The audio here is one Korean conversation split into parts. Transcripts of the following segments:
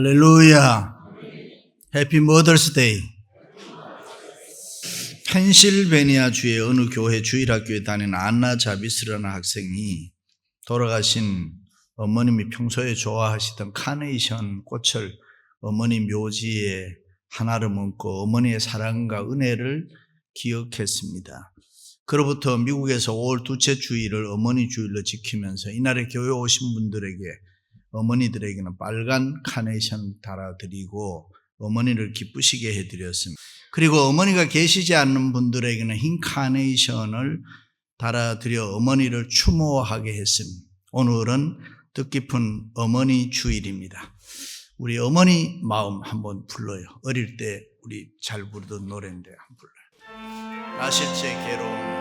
할렐루야. 해피 머더스데이. 펜실베니아 주의 어느 교회 주일학교에 다니는 안나 자비스라는 학생이 돌아가신 어머님이 평소에 좋아하시던 카네이션 꽃을 어머니 묘지에 하나를 얹고 어머니의 사랑과 은혜를 기억했습니다. 그로부터 미국에서 5월 둘째 주일을 어머니 주일로 지키면서 이날에 교회 오신 분들에게 어머니들에게는 빨간 카네이션 달아드리고 어머니를 기쁘시게 해드렸습니다. 그리고 어머니가 계시지 않는 분들에게는 흰 카네이션을 달아드려 어머니를 추모하게 했습니다. 오늘은 뜻깊은 어머니 주일입니다. 우리 어머니 마음 한번 불러요. 어릴 때 우리 잘 부르던 노래인데 한번 불러요. 나 실제 괴로움.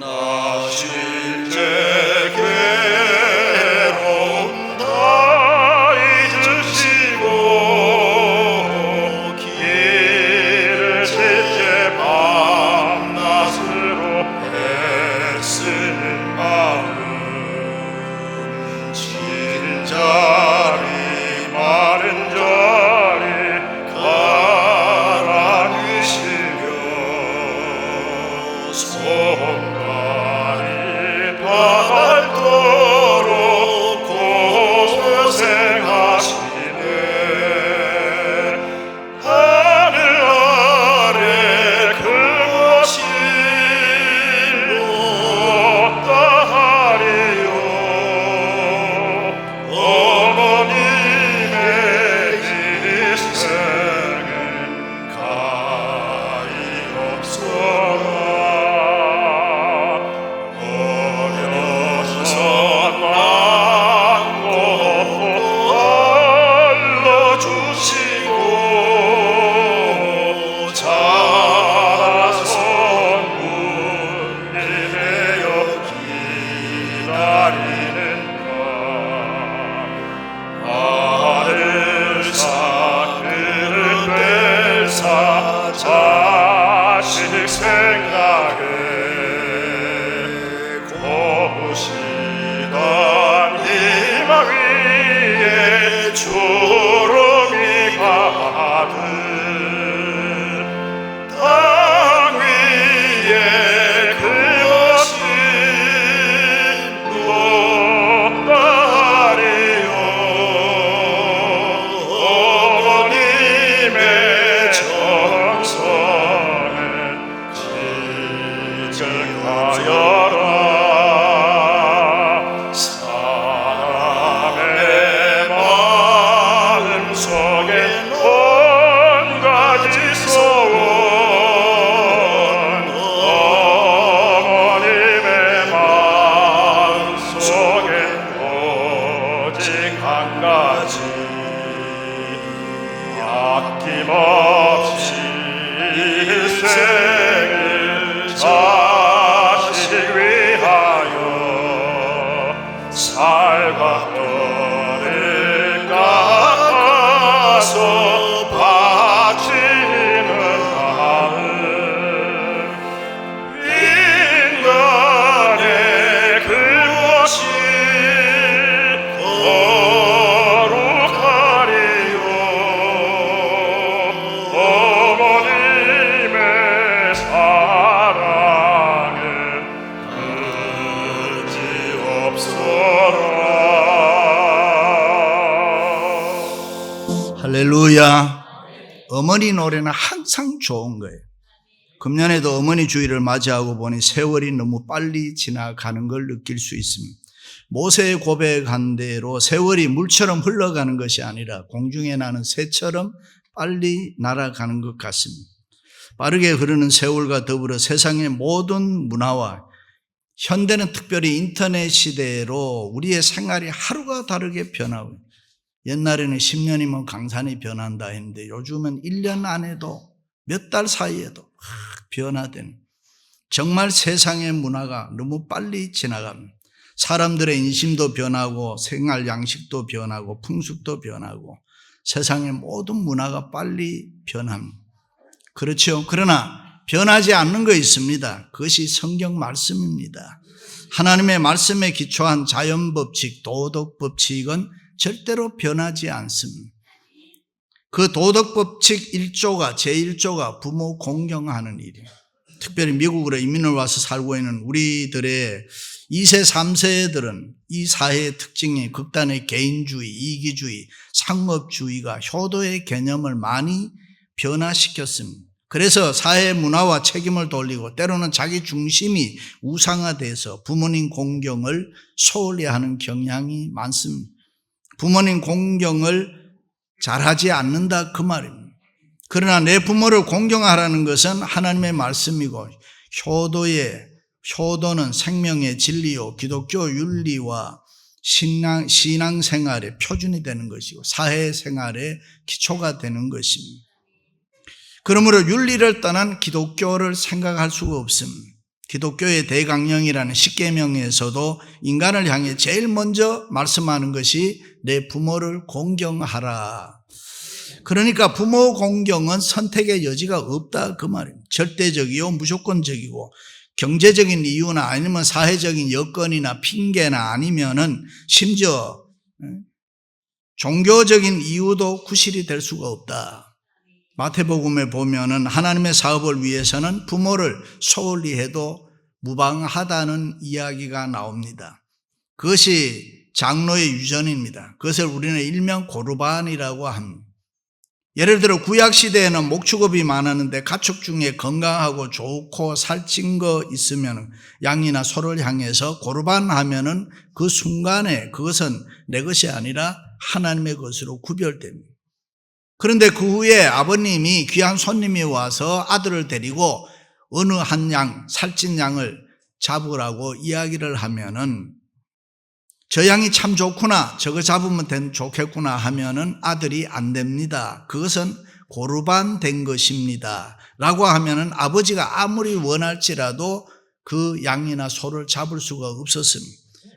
나 실제 괴로움 다 잊으시고 길을 실제 밤낮으로 애쓰는 마음 진 자리 마른 자리 가라앉으시며 닳도록 고생하시네. 하늘 아래 그것이 못다하리요. 어머님의 희생은 가히없어라. 자식 생각에 고우시던 희망 위에 주름이 가득 땅 위에 그것이 높다리요. 어머님의 정성을 지적하여라. 사람의 마음속에 온가지 소원 어머님의 마음속에 오직 한 가지 아낌없이 희생을 자식 위하여 살과 뼈를 깎아서 바치는 마음 인간의 그것이 거룩하리요. 어머님의 사랑은 그지없어라. 할렐루야. 어머니 노래는 항상 좋은 거예요. 금년에도 어머니 주일을 맞이하고 보니 세월이 너무 빨리 지나가는 걸 느낄 수 있습니다. 모세의 고백한 대로 세월이 물처럼 흘러가는 것이 아니라 공중에 나는 새처럼 빨리 날아가는 것 같습니다. 빠르게 흐르는 세월과 더불어 세상의 모든 문화와 현대는 특별히 인터넷 시대로 우리의 생활이 하루가 다르게 변하고 옛날에는 10년이면 강산이 변한다 했는데 요즘은 1년 안에도 몇 달 사이에도 변화되는 정말 세상의 문화가 너무 빨리 지나갑니다. 사람들의 인심도 변하고 생활 양식도 변하고 풍습도 변하고 세상의 모든 문화가 빨리 변합니다. 그렇죠. 그러나 변하지 않는 거 있습니다. 그것이 성경 말씀입니다. 하나님의 말씀에 기초한 자연법칙, 도덕법칙은 절대로 변하지 않습니다. 그 도덕법칙 1조가, 제1조가 부모 공경하는 일이에요. 특별히 미국으로 이민을 와서 살고 있는 우리들의 2세, 3세들은 이 사회의 특징이 극단의 개인주의, 이기주의, 상업주의가 효도의 개념을 많이 변화시켰습니다. 그래서 사회 문화와 책임을 돌리고 때로는 자기 중심이 우상화돼서 부모님 공경을 소홀히 하는 경향이 많습니다. 부모님 공경을 잘하지 않는다 그 말입니다. 그러나 내 부모를 공경하라는 것은 하나님의 말씀이고 효도는 생명의 진리요 기독교 윤리와 신앙생활의 표준이 되는 것이고 사회생활의 기초가 되는 것입니다. 그러므로 윤리를 떠난 기독교를 생각할 수가 없습니다. 기독교의 대강령이라는 십계명에서도 인간을 향해 제일 먼저 말씀하는 것이 내 부모를 공경하라. 그러니까 부모 공경은 선택의 여지가 없다 그 말입니다. 절대적이요 무조건적이고 경제적인 이유나 아니면 사회적인 여건이나 핑계나 아니면은 심지어 종교적인 이유도 구실이 될 수가 없다. 마태복음에 보면은 하나님의 사업을 위해서는 부모를 소홀히 해도 무방하다는 이야기가 나옵니다. 그것이 장로의 유전입니다. 그것을 우리는 일명 고르반이라고 합니다. 예를 들어 구약시대에는 목축업이 많았는데 가축 중에 건강하고 좋고 살찐 거 있으면 양이나 소를 향해서 고르반 하면은 그 순간에 그것은 내 것이 아니라 하나님의 것으로 구별됩니다. 그런데 그 후에 아버님이 귀한 손님이 와서 아들을 데리고 어느 한 양, 살찐 양을 잡으라고 이야기를 하면은 저 양이 참 좋구나, 저거 잡으면 좋겠구나 하면은 아들이 안 됩니다. 그것은 고르반 된 것입니다. 라고 하면은 아버지가 아무리 원할지라도 그 양이나 소를 잡을 수가 없었습니다.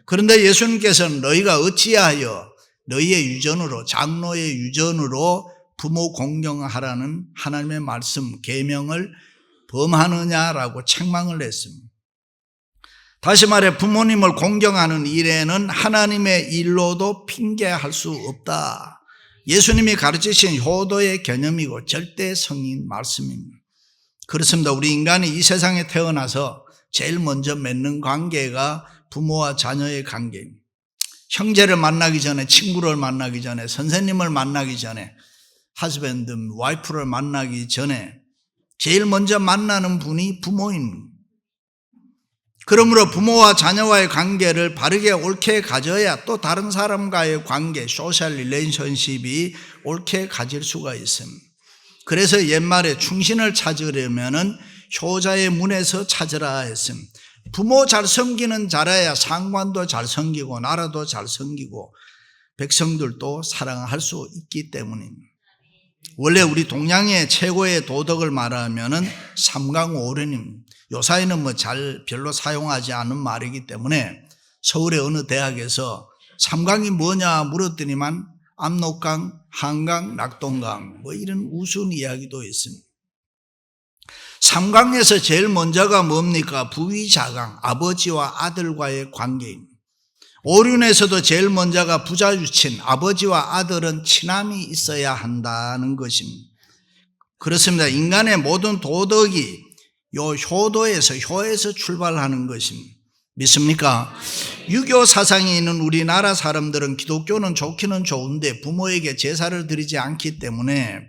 그런데 예수님께서는 너희가 어찌하여 너희의 유전으로, 장로의 유전으로 부모 공경하라는 하나님의 말씀, 계명을 범하느냐라고 책망을 했습니다. 다시 말해 부모님을 공경하는 일에는 하나님의 일로도 핑계할 수 없다. 예수님이 가르치신 효도의 개념이고 절대성인 말씀입니다. 그렇습니다. 우리 인간이 이 세상에 태어나서 제일 먼저 맺는 관계가 부모와 자녀의 관계입니다. 형제를 만나기 전에, 친구를 만나기 전에, 선생님을 만나기 전에, 하즈밴드, 와이프를 만나기 전에 제일 먼저 만나는 분이 부모입니다. 그러므로 부모와 자녀와의 관계를 바르게 옳게 가져야 또 다른 사람과의 관계, 소셜 릴레이션십이 옳게 가질 수가 있습니다. 그래서 옛말에 충신을 찾으려면은 효자의 문에서 찾으라 했습니다. 부모 잘 섬기는 자라야 상관도 잘 섬기고 나라도 잘 섬기고 백성들도 사랑할 수 있기 때문입니다. 원래 우리 동양의 최고의 도덕을 말하면은 삼강오륜입니다. 요사이는 별로 사용하지 않은 말이기 때문에 서울의 어느 대학에서 삼강이 뭐냐 물었더니만 압록강, 한강, 낙동강 이런 우스운 이야기도 있습니다. 삼강에서 제일 먼저가 뭡니까? 부위자강, 아버지와 아들과의 관계입니다. 오륜에서도 제일 먼저가 부자유친, 아버지와 아들은 친함이 있어야 한다는 것입니다. 그렇습니다. 인간의 모든 도덕이 효에서 출발하는 것입니다. 믿습니까? 유교 사상이 있는 우리나라 사람들은 기독교는 좋기는 좋은데 부모에게 제사를 드리지 않기 때문에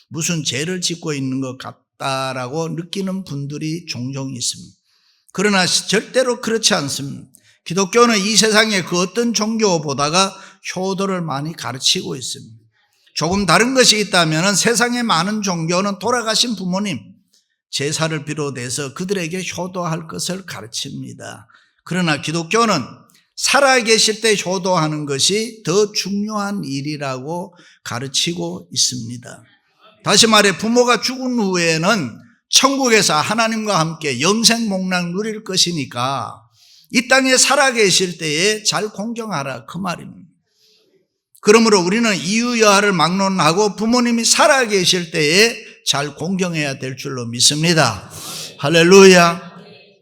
무슨 죄를 짓고 있는 것 같다라고 느끼는 분들이 종종 있습니다. 그러나 절대로 그렇지 않습니다. 기독교는 이 세상의 그 어떤 종교보다가 효도를 많이 가르치고 있습니다. 조금 다른 것이 있다면 세상의 많은 종교는 돌아가신 부모님, 제사를 비롯해서 그들에게 효도할 것을 가르칩니다. 그러나 기독교는 살아계실 때 효도하는 것이 더 중요한 일이라고 가르치고 있습니다. 다시 말해 부모가 죽은 후에는 천국에서 하나님과 함께 영생목락 누릴 것이니까 이 땅에 살아계실 때에 잘 공경하라 그 말입니다. 그러므로 우리는 이유여하를 막론하고 부모님이 살아계실 때에 잘 공경해야 될 줄로 믿습니다. 할렐루야.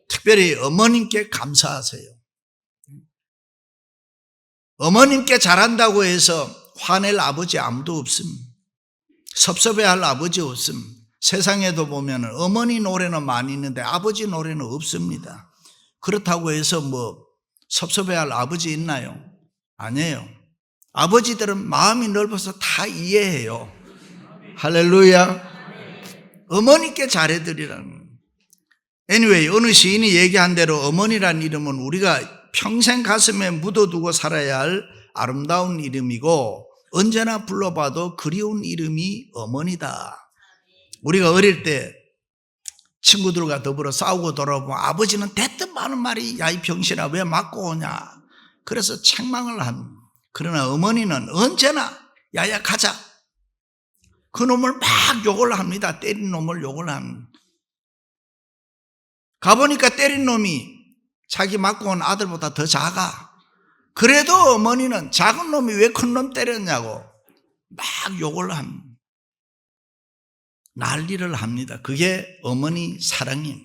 특별히 어머님께 감사하세요. 어머님께 잘한다고 해서 화낼 아버지 아무도 없습니다. 섭섭해할 아버지 없습니다. 세상에도 보면 어머니 노래는 많이 있는데 아버지 노래는 없습니다. 그렇다고 해서 뭐 섭섭해할 아버지 있나요? 아니에요. 아버지들은 마음이 넓어서 다 이해해요. 할렐루야. 어머니께 잘해드리라는. anyway, 어느 시인이 얘기한 대로 어머니란 이름은 우리가 평생 가슴에 묻어두고 살아야 할 아름다운 이름이고 언제나 불러봐도 그리운 이름이 어머니다. 우리가 어릴 때 친구들과 더불어 싸우고 돌아보면 아버지는 대뜸 많은 말이 야 이 병신아 왜 맞고 오냐. 그래서 책망을 합니다. 그러나 어머니는 언제나 야야 가자. 그 놈을 막 욕을 합니다. 때린 놈을 욕을 합니다. 가보니까 때린 놈이 자기 맞고 온 아들보다 더 작아. 그래도 어머니는 작은 놈이 왜 큰 놈 때렸냐고 막 욕을 합니다. 난리를 합니다. 그게 어머니 사랑입니다.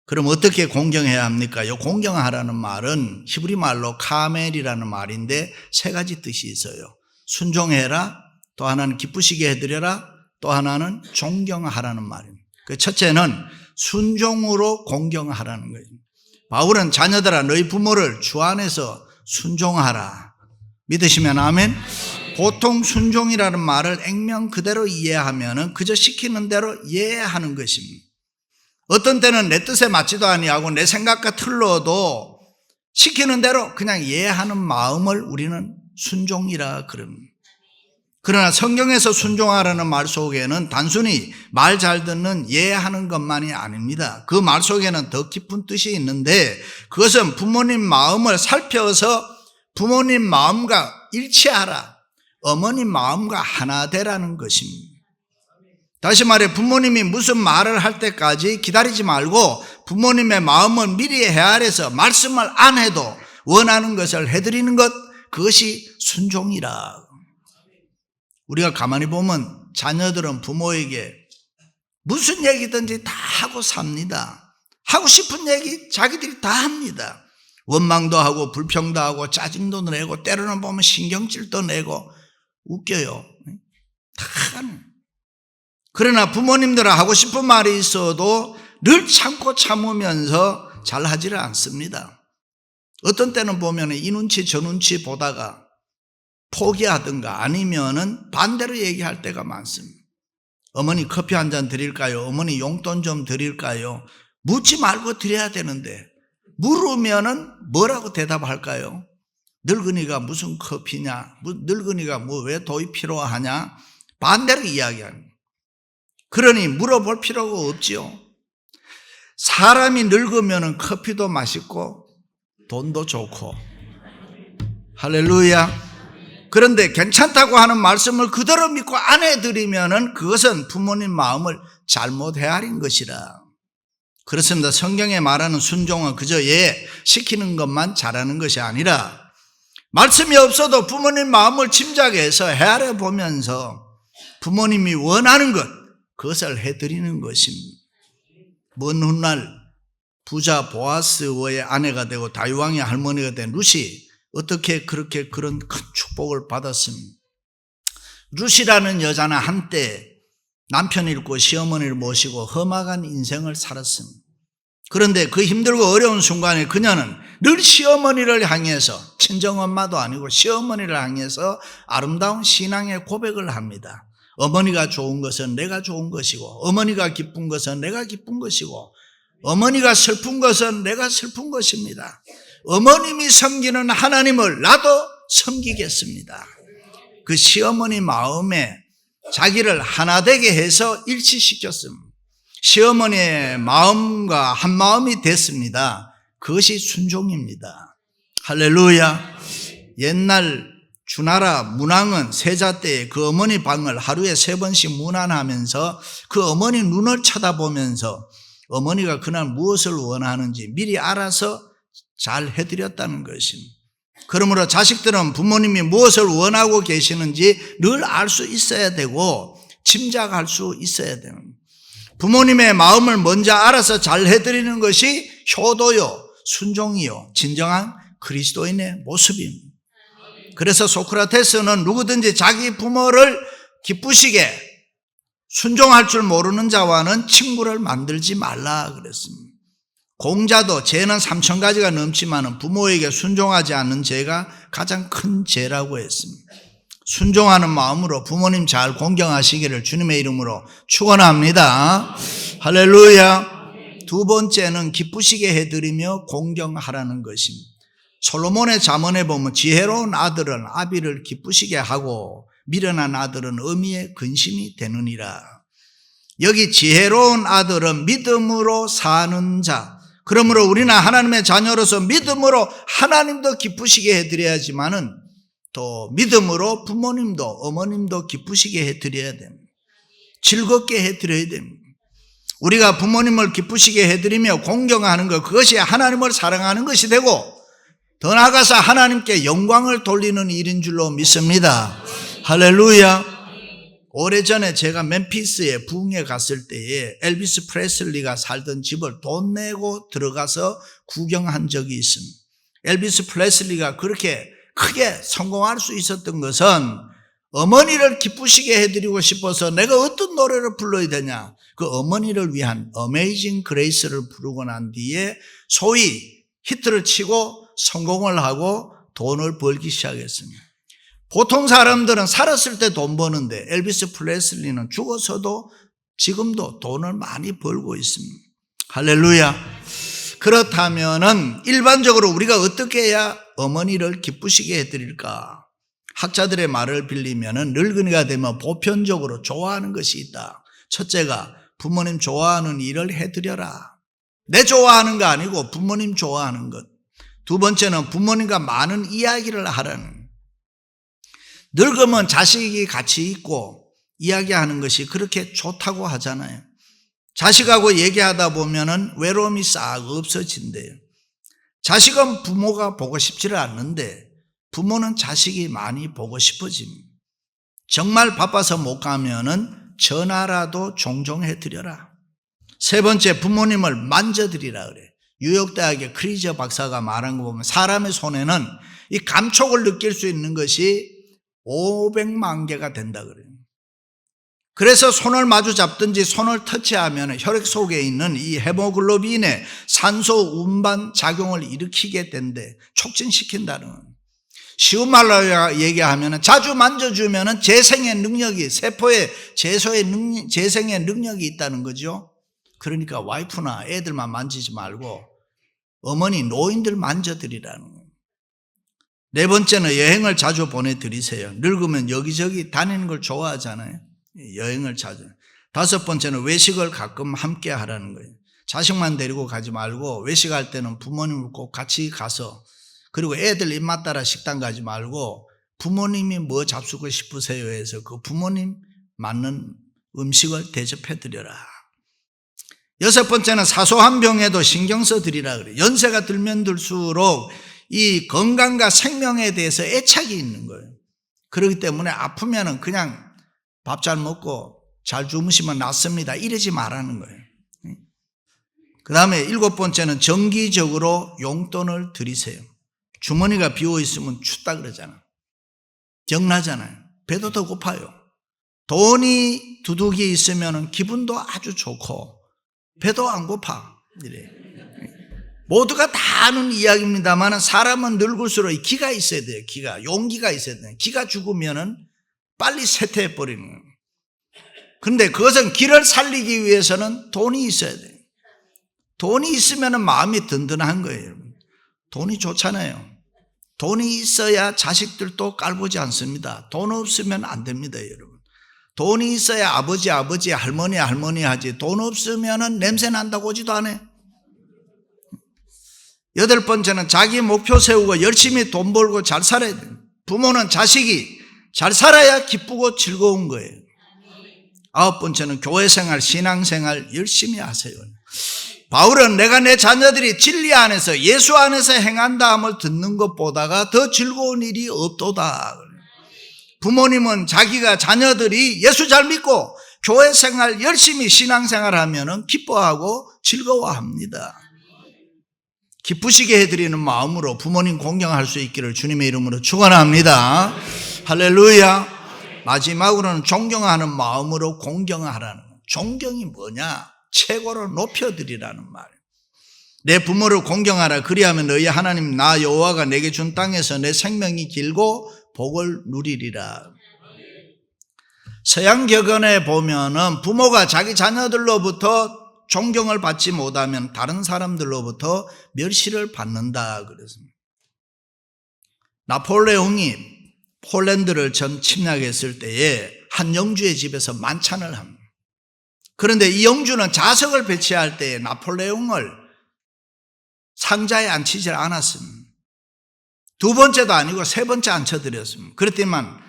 그럼 어떻게 공경해야 합니까? 이 공경하라는 말은 히브리 말로 카멜이라는 말인데 세 가지 뜻이 있어요. 순종해라, 또 하나는 기쁘시게 해드려라, 또 하나는 존경하라는 말입니다. 그 첫째는 순종으로 공경하라는 거예요. 바울은 자녀들아 너희 부모를 주 안에서 순종하라. 믿으시면 아멘. 보통 순종이라는 말을 액면 그대로 이해하면 그저 시키는 대로 이해하는 것입니다. 어떤 때는 내 뜻에 맞지도 아니하고 내 생각과 틀려도 시키는 대로 그냥 이해하는 마음을 우리는 순종이라 그럽니다. 그러나 성경에서 순종하라는 말 속에는 단순히 말 잘 듣는 이해하는 것만이 아닙니다. 그 말 속에는 더 깊은 뜻이 있는데 그것은 부모님 마음을 살펴서 부모님 마음과 일치하라. 어머님 마음과 하나 되라는 것입니다. 다시 말해 부모님이 무슨 말을 할 때까지 기다리지 말고 부모님의 마음을 미리 헤아려서 말씀을 안 해도 원하는 것을 해드리는 것, 그것이 순종이라. 우리가 가만히 보면 자녀들은 부모에게 무슨 얘기든지 다 하고 삽니다. 하고 싶은 얘기 자기들이 다 합니다. 원망도 하고 불평도 하고 짜증도 내고 때로는 보면 신경질도 내고 웃겨요. 다 하는. 그러나 부모님들은 하고 싶은 말이 있어도 늘 참고 참으면서 잘 하지를 않습니다. 어떤 때는 보면 이 눈치 저 눈치 보다가 포기하든가 아니면은 반대로 얘기할 때가 많습니다. 어머니 커피 한 잔 드릴까요? 어머니 용돈 좀 드릴까요? 묻지 말고 드려야 되는데 물으면은 뭐라고 대답할까요? 늙은이가 무슨 커피냐? 늙은이가 뭐 왜 돈이 필요하냐? 반대로 이야기합니다. 그러니 물어볼 필요가 없지요. 사람이 늙으면은 커피도 맛있고 돈도 좋고. 할렐루야. 그런데 괜찮다고 하는 말씀을 그대로 믿고 안 해드리면은 그것은 부모님 마음을 잘못 헤아린 것이라. 그렇습니다. 성경에 말하는 순종은 그저 시키는 것만 잘하는 것이 아니라 말씀이 없어도 부모님 마음을 짐작해서 헤아려 보면서 부모님이 원하는 것, 그것을 해드리는 것입니다. 먼 훗날 부자 보아스의 아내가 되고 다윗왕의 할머니가 된 룻이 어떻게 그렇게 그런 큰 축복을 받았습니다. 룻이라는 여자는 한때 남편 잃고 시어머니를 모시고 험악한 인생을 살았습니다. 그런데 그 힘들고 어려운 순간에 그녀는 늘 시어머니를 향해서, 친정엄마도 아니고 시어머니를 향해서 아름다운 신앙의 고백을 합니다. 어머니가 좋은 것은 내가 좋은 것이고, 어머니가 기쁜 것은 내가 기쁜 것이고, 어머니가 슬픈 것은 내가 슬픈 것입니다. 어머님이 섬기는 하나님을 나도 섬기겠습니다. 그 시어머니 마음에 자기를 하나 되게 해서 일치시켰습니다. 시어머니의 마음과 한 마음이 됐습니다. 그것이 순종입니다. 할렐루야. 옛날 주나라 문왕은 세자 때에 그 어머니 방을 하루에 3번씩 문안하면서 그 어머니 눈을 쳐다보면서 어머니가 그날 무엇을 원하는지 미리 알아서 잘 해드렸다는 것입니다. 그러므로 자식들은 부모님이 무엇을 원하고 계시는지 늘 알 수 있어야 되고 짐작할 수 있어야 됩니다. 부모님의 마음을 먼저 알아서 잘 해드리는 것이 효도요, 순종이요, 진정한 그리스도인의 모습입니다. 그래서 소크라테스는 누구든지 자기 부모를 기쁘시게 순종할 줄 모르는 자와는 친구를 만들지 말라 그랬습니다. 공자도 죄는 3,000가지가 넘지만 부모에게 순종하지 않는 죄가 가장 큰 죄라고 했습니다. 순종하는 마음으로 부모님 잘 공경하시기를 주님의 이름으로 축원합니다. 할렐루야. 두 번째는 기쁘시게 해드리며 공경하라는 것입니다. 솔로몬의 잠언에 보면 지혜로운 아들은 아비를 기쁘시게 하고 미련한 아들은 어미의 근심이 되느니라. 여기 지혜로운 아들은 믿음으로 사는 자. 그러므로 우리는 하나님의 자녀로서 믿음으로 하나님도 기쁘시게 해드려야지만은 또 믿음으로 부모님도 어머님도 기쁘시게 해드려야 됩니다. 즐겁게 해드려야 됩니다. 우리가 부모님을 기쁘시게 해드리며 공경하는 것, 그것이 하나님을 사랑하는 것이 되고 더 나아가서 하나님께 영광을 돌리는 일인 줄로 믿습니다. 할렐루야. 오래전에 제가 멤피스에 부흥회 갔을 때에 엘비스 프레슬리가 살던 집을 돈 내고 들어가서 구경한 적이 있습니다. 엘비스 프레슬리가 그렇게 크게 성공할 수 있었던 것은 어머니를 기쁘시게 해드리고 싶어서 내가 어떤 노래를 불러야 되냐, 그 어머니를 위한 어메이징 그레이스를 부르고 난 뒤에 소위 히트를 치고 성공을 하고 돈을 벌기 시작했습니다. 보통 사람들은 살았을 때 돈 버는데 엘비스 프레슬리는 죽어서도 지금도 돈을 많이 벌고 있습니다. 할렐루야. 그렇다면은 일반적으로 우리가 어떻게 해야 어머니를 기쁘시게 해드릴까? 학자들의 말을 빌리면은 늙은이가 되면 보편적으로 좋아하는 것이 있다. 첫째가 부모님 좋아하는 일을 해드려라. 내 좋아하는 거 아니고 부모님 좋아하는 것. 두 번째는 부모님과 많은 이야기를 하라는. 늙으면 자식이 같이 있고 이야기하는 것이 그렇게 좋다고 하잖아요. 자식하고 얘기하다 보면은 외로움이 싹 없어진대요. 자식은 부모가 보고 싶지를 않는데 부모는 자식이 많이 보고 싶어집니다. 정말 바빠서 못 가면은 전화라도 종종 해드려라. 세 번째, 부모님을 만져드리라 그래. 뉴욕대학의 크리저 박사가 말한 거 보면 사람의 손에는 이 감촉을 느낄 수 있는 것이 500만 개가 된다 그래요. 그래서 손을 마주 잡든지 손을 터치하면 혈액 속에 있는 이 헤모글로빈의 산소 운반 작용을 일으키게 된대. 촉진시킨다는. 쉬운 말로 얘기하면 자주 만져주면 재생의 능력이, 세포의 재생의 능력이 있다는 거죠. 그러니까 와이프나 애들만 만지지 말고 어머니, 노인들 만져드리라는 거예요. 네 번째는 여행을 자주 보내드리세요. 늙으면 여기저기 다니는 걸 좋아하잖아요. 여행을 자주. 다섯 번째는 외식을 가끔 함께 하라는 거예요. 자식만 데리고 가지 말고 외식할 때는 부모님을 꼭 같이 가서, 그리고 애들 입맛 따라 식당 가지 말고 부모님이 뭐 잡수고 싶으세요 해서 그 부모님 맞는 음식을 대접해드려라. 여섯 번째는 사소한 병에도 신경 써드리라 그래요. 연세가 들면 들수록 이 건강과 생명에 대해서 애착이 있는 거예요. 그렇기 때문에 아프면은 그냥 밥 잘 먹고 잘 주무시면 낫습니다, 이러지 말라는 거예요. 그 다음에 일곱 번째는 정기적으로 용돈을 드리세요. 주머니가 비어있으면 춥다 그러잖아. 정나잖아요. 배도 더 고파요. 돈이 두둑이 있으면 기분도 아주 좋고 배도 안 고파. 이래. 모두가 다 아는 이야기입니다만 사람은 늙을수록 기가 있어야 돼요. 기가, 용기가 있어야 돼요. 기가 죽으면은 빨리 쇠퇴해버리는 거예요. 그런데 그것은 기를 살리기 위해서는 돈이 있어야 돼요. 돈이 있으면 마음이 든든한 거예요. 여러분. 돈이 좋잖아요. 돈이 있어야 자식들도 깔보지 않습니다. 돈 없으면 안 됩니다, 여러분. 돈이 있어야 아버지, 할머니 하지. 돈 없으면 냄새 난다고 오지도 않아요. 여덟 번째는 자기 목표 세우고 열심히 돈 벌고 잘 살아야 돼요. 부모는 자식이 잘 살아야 기쁘고 즐거운 거예요. 아홉 번째는 교회생활, 신앙생활 열심히 하세요. 바울은 내가 내 자녀들이 진리 안에서, 예수 안에서 행한다함을 듣는 것보다가 더 즐거운 일이 없도다. 부모님은 자기가 자녀들이 예수 잘 믿고 교회 생활 열심히 신앙생활 하면은 기뻐하고 즐거워합니다. 기쁘시게 해드리는 마음으로 부모님 공경할 수 있기를 주님의 이름으로 축원합니다. 할렐루야. 마지막으로는 존경하는 마음으로 공경하라는 거예요. 존경이 뭐냐? 최고로 높여드리라는 말이에요. 내 부모를 공경하라. 그리하면 너희 하나님 나 여호와가 내게 준 땅에서 내 생명이 길고 복을 누리리라. 서양 격언에 보면은 부모가 자기 자녀들로부터 존경을 받지 못하면 다른 사람들로부터 멸시를 받는다 그랬습니다. 나폴레옹이 폴란드를 전 침략했을 때에 한 영주의 집에서 만찬을 합니다. 그런데 이 영주는 자석을 배치할 때에 나폴레옹을 상자에 앉히지 않았습니다. 두 번째도 아니고 세 번째 앉혀드렸습니다. 그랬더니만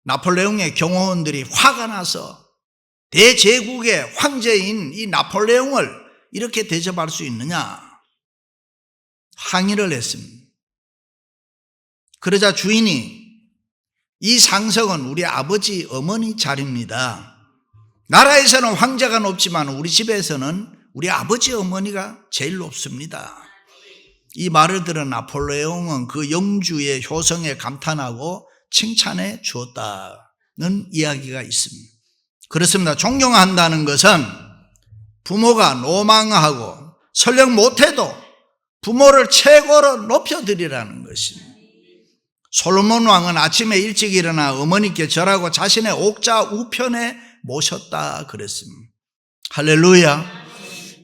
나폴레옹의 경호원들이 화가 나서 대제국의 황제인 이 나폴레옹을 이렇게 대접할 수 있느냐 항의를 했습니다. 그러자 주인이 이 상석은 우리 아버지 어머니 자리입니다. 나라에서는 황제가 높지만 우리 집에서는 우리 아버지 어머니가 제일 높습니다. 이 말을 들은 나폴레옹은 그 영주의 효성에 감탄하고 칭찬해 주었다는 이야기가 있습니다. 그렇습니다. 존경한다는 것은 부모가 노망하고 설령 못해도 부모를 최고로 높여드리라는 것입니다. 솔로몬 왕은 아침에 일찍 일어나 어머니께 절하고 자신의 옥자 우편에 모셨다 그랬습니다. 할렐루야.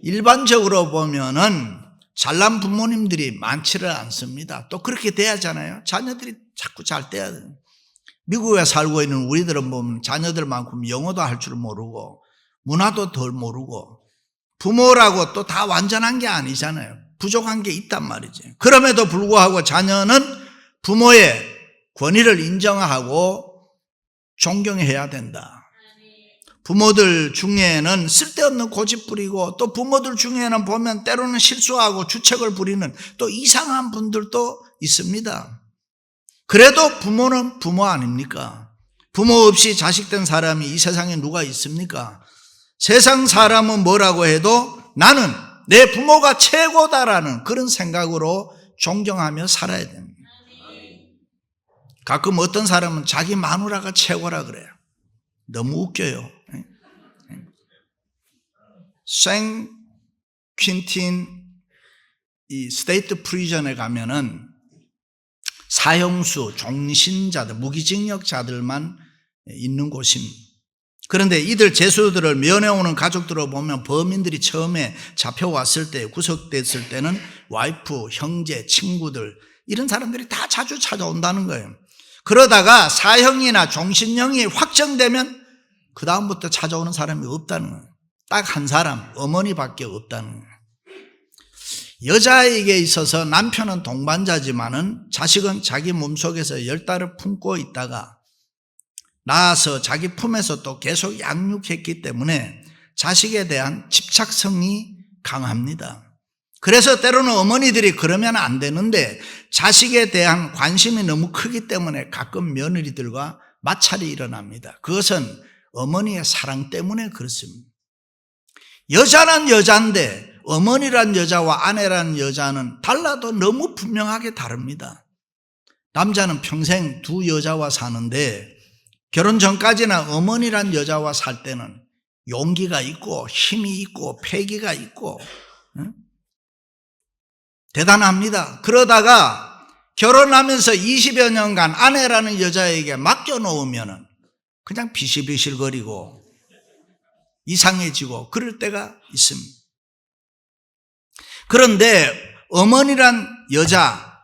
일반적으로 보면은 잘난 부모님들이 많지를 않습니다. 또 그렇게 돼야잖아요. 자녀들이 자꾸 잘 돼야 돼요. 미국에 살고 있는 우리들은 보면 자녀들만큼 영어도 할 줄 모르고 문화도 덜 모르고 부모라고 또 다 완전한 게 아니잖아요. 부족한 게 있단 말이지. 그럼에도 불구하고 자녀는 부모의 권위를 인정하고 존경해야 된다. 부모들 중에는 쓸데없는 고집 부리고 또 부모들 중에는 보면 때로는 실수하고 주책을 부리는 또 이상한 분들도 있습니다. 그래도 부모는 부모 아닙니까? 부모 없이 자식된 사람이 이 세상에 누가 있습니까? 세상 사람은 뭐라고 해도 나는 내 부모가 최고다라는 그런 생각으로 존경하며 살아야 됩니다. 가끔 어떤 사람은 자기 마누라가 최고라 그래요. 너무 웃겨요. 생 퀸틴 이 스테이트 프리전에 가면은 사형수, 종신자들, 무기징역자들만 있는 곳입니다. 그런데 이들 죄수들을 면회오는 가족들을 보면 범인들이 처음에 잡혀왔을 때, 구속됐을 때는 와이프, 형제, 친구들 이런 사람들이 다 자주 찾아온다는 거예요. 그러다가 사형이나 종신형이 확정되면 그 다음부터 찾아오는 사람이 없다는 거예요. 딱 한 사람, 어머니밖에 없다는 거예요. 여자에게 있어서 남편은 동반자지만은 자식은 자기 몸속에서 10달을 품고 있다가 낳아서 자기 품에서 또 계속 양육했기 때문에 자식에 대한 집착성이 강합니다. 그래서 때로는 어머니들이 그러면 안 되는데 자식에 대한 관심이 너무 크기 때문에 가끔 며느리들과 마찰이 일어납니다. 그것은 어머니의 사랑 때문에 그렇습니다. 여자는 여자인데 어머니란 여자와 아내란 여자는 달라도 너무 분명하게 다릅니다. 남자는 평생 두 여자와 사는데 결혼 전까지는 어머니란 여자와 살 때는 용기가 있고 힘이 있고 패기가 있고 대단합니다. 그러다가 결혼하면서 20여 년간 아내라는 여자에게 맡겨놓으면 그냥 비실비실거리고 이상해지고 그럴 때가 있습니다. 그런데 어머니란 여자,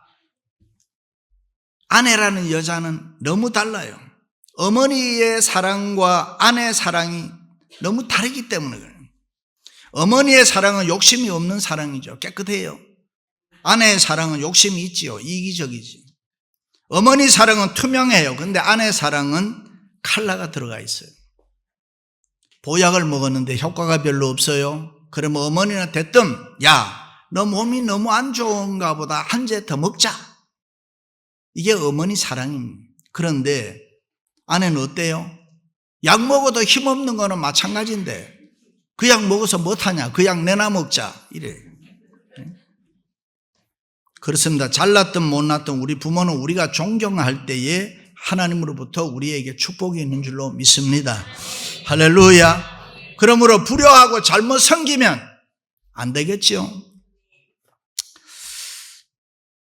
아내라는 여자는 너무 달라요. 어머니의 사랑과 아내의 사랑이 너무 다르기 때문에 그래요. 어머니의 사랑은 욕심이 없는 사랑이죠. 깨끗해요. 아내의 사랑은 욕심이 있지요. 이기적이지. 어머니 사랑은 투명해요. 그런데 아내의 사랑은 칼라가 들어가 있어요. 보약을 먹었는데 효과가 별로 없어요. 그러면 어머니는 대뜸 야, 너 몸이 너무 안 좋은가 보다 한 제 더 먹자. 이게 어머니 사랑입니다. 그런데 아내는 어때요? 약 먹어도 힘없는 거는 마찬가지인데 그 약 먹어서 못하냐, 그 약 내나 먹자 이래. 그렇습니다. 잘났든 못났든 우리 부모는 우리가 존경할 때에 하나님으로부터 우리에게 축복이 있는 줄로 믿습니다. 할렐루야. 그러므로 불효하고 잘못 섬기면 안 되겠지요.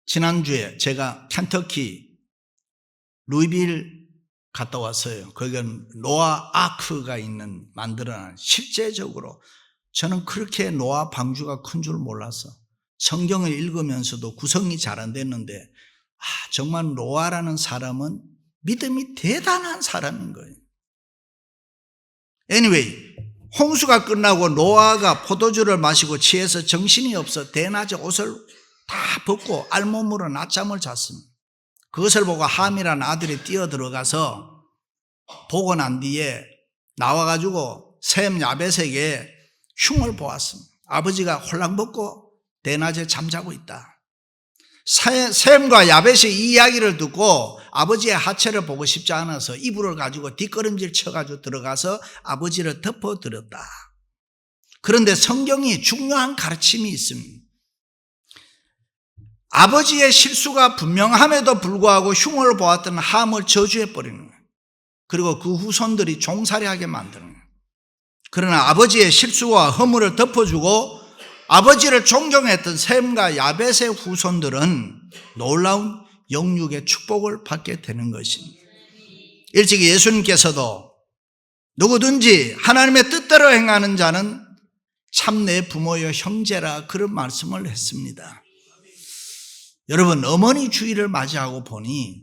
지난주에 제가 켄터키 루이빌 갔다 왔어요. 거기는 노아 아크가 있는 만들어낸, 실제적으로 저는 그렇게 노아 방주가 큰 줄 몰랐어. 성경을 읽으면서도 구성이 잘 안 됐는데 정말 노아라는 사람은 믿음이 대단한 사람인 거예요. Anyway, 홍수가 끝나고 노아가 포도주를 마시고 취해서 정신이 없어 대낮에 옷을 다 벗고 알몸으로 낮잠을 잤습니다. 그것을 보고 함이라는 아들이 뛰어들어가서 보고 난 뒤에 나와가지고 셈 야벳에게 흉을 보았습니다. 아버지가 홀랑벗고 대낮에 잠자고 있다. 셈과 야벳의 이 이야기를 듣고 아버지의 하체를 보고 싶지 않아서 이불을 가지고 뒷걸음질 쳐가지고 들어가서 아버지를 덮어드렸다. 그런데 성경이 중요한 가르침이 있습니다. 아버지의 실수가 분명함에도 불구하고 흉을 보았던 함을 저주해버리는 거예요. 그리고 그 후손들이 종살이하게 만드는 거예요. 그러나 아버지의 실수와 허물을 덮어주고 아버지를 존경했던 셈과 야벳의 후손들은 놀라운 영육의 축복을 받게 되는 것입니다. 일찍이 예수님께서도 누구든지 하나님의 뜻대로 행하는 자는 참 내 부모여 형제라 그런 말씀을 했습니다. 여러분, 어머니 주일을 맞이하고 보니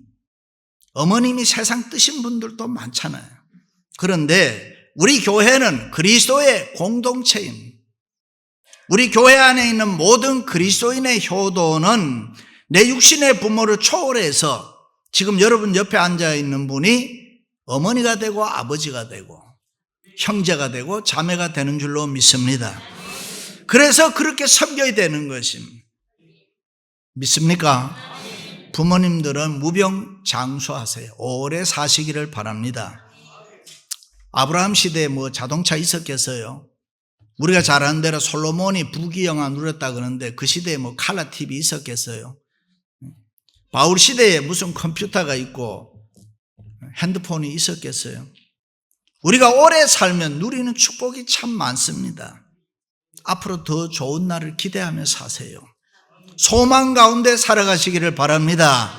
어머님이 세상 뜻인 분들도 많잖아요. 그런데 우리 교회는 그리스도의 공동체입니다. 우리 교회 안에 있는 모든 그리스도인의 효도는 내 육신의 부모를 초월해서 지금 여러분 옆에 앉아있는 분이 어머니가 되고 아버지가 되고 형제가 되고 자매가 되는 줄로 믿습니다. 그래서 그렇게 섬겨야 되는 것입니다. 믿습니까? 부모님들은 무병장수하세요. 오래 사시기를 바랍니다. 아브라함 시대에 자동차 있었겠어요? 우리가 잘 아는 대로 솔로몬이 부귀영화 누렸다 그러는데 그 시대에 칼라 TV 있었겠어요? 바울 시대에 무슨 컴퓨터가 있고 핸드폰이 있었겠어요? 우리가 오래 살면 누리는 축복이 참 많습니다. 앞으로 더 좋은 날을 기대하며 사세요. 소망 가운데 살아가시기를 바랍니다.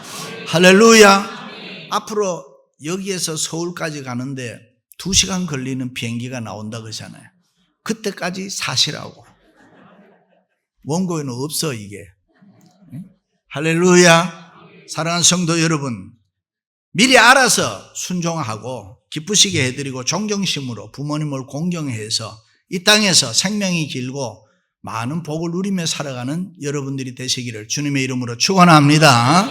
할렐루야. 앞으로 여기에서 서울까지 가는데 2시간 걸리는 비행기가 나온다 그러잖아요. 그때까지 사시라고. 원고에는 없어 이게. 할렐루야. 사랑하는 성도 여러분, 미리 알아서 순종하고 기쁘시게 해드리고 존경심으로 부모님을 공경해서 이 땅에서 생명이 길고 많은 복을 누리며 살아가는 여러분들이 되시기를 주님의 이름으로 축원합니다.